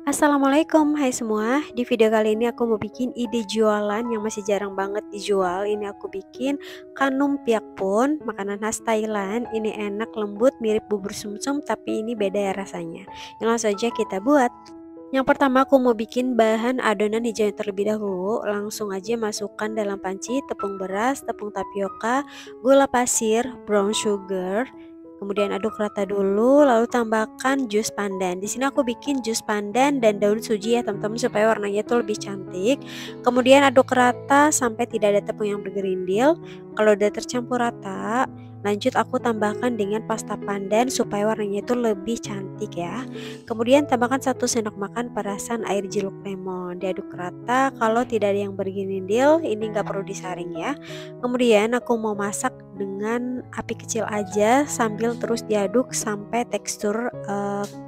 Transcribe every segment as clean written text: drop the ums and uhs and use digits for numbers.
Assalamualaikum, hai semua. Di video kali ini aku mau bikin ide jualan yang masih jarang banget dijual. Ini aku bikin kanum piak pun, makanan khas Thailand. Ini enak, lembut, mirip bubur sumsum, tapi ini beda ya rasanya. Yang langsung saja kita buat. Yang pertama aku mau bikin bahan adonan hijau terlebih dahulu. Langsung aja masukkan dalam panci tepung beras, tepung tapioka, gula pasir, brown sugar. Kemudian aduk rata dulu, lalu tambahkan jus pandan. Di sini aku bikin jus pandan dan daun suji ya teman-teman supaya warnanya itu lebih cantik. Kemudian aduk rata sampai tidak ada tepung yang bergerindil. Kalau udah tercampur rata, lanjut aku tambahkan dengan pasta pandan supaya warnanya itu lebih cantik ya. Kemudian tambahkan 1 sendok makan perasan air jeruk lemon. Diaduk rata. Kalau tidak ada yang bergerindil, ini nggak perlu disaring ya. Kemudian aku mau masak dengan api kecil aja sambil terus diaduk sampai tekstur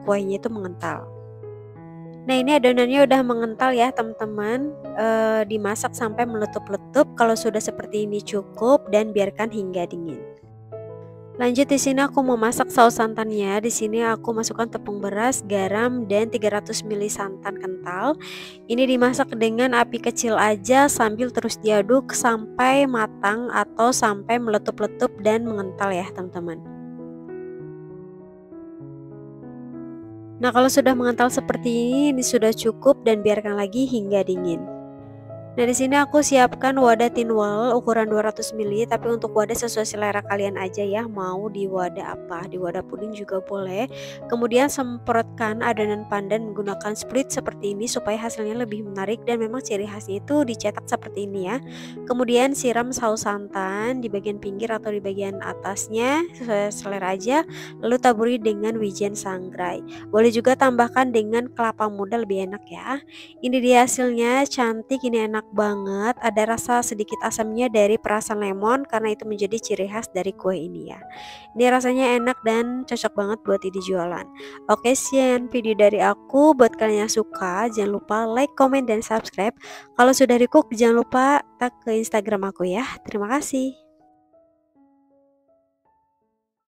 kuahnya itu mengental. Nah ini adonannya udah mengental ya teman-teman, dimasak sampai meletup-letup. Kalau sudah seperti ini cukup dan biarkan hingga dingin. Lanjut di sini aku mau masak saus santannya. Di sini aku masukkan tepung beras, garam dan 300 ml santan kental. Ini dimasak dengan api kecil aja sambil terus diaduk sampai matang atau sampai meletup-letup dan mengental ya, teman-teman. Nah, kalau sudah mengental seperti ini sudah cukup dan biarkan lagi hingga dingin. Nah, di sini aku siapkan wadah tinwal ukuran 200 ml, tapi untuk wadah sesuai selera kalian aja ya, mau di wadah apa, di wadah puding juga boleh. Kemudian semprotkan adonan pandan menggunakan split seperti ini supaya hasilnya lebih menarik dan memang ciri khasnya itu dicetak seperti ini ya. Kemudian siram saus santan di bagian pinggir atau di bagian atasnya sesuai selera aja, lalu taburi dengan wijen sangrai. Boleh juga tambahkan dengan kelapa muda, lebih enak ya. Ini dia hasilnya, cantik, ini enak banget. Ada rasa sedikit asamnya dari perasan lemon karena itu menjadi ciri khas dari kue ini ya. Ini rasanya enak dan cocok banget buat ide jualan. Oke, sekian video dari aku. Buat kalian yang suka, jangan lupa like, comment, dan subscribe. Kalau sudah di cook, jangan lupa tag ke Instagram aku ya. Terima kasih.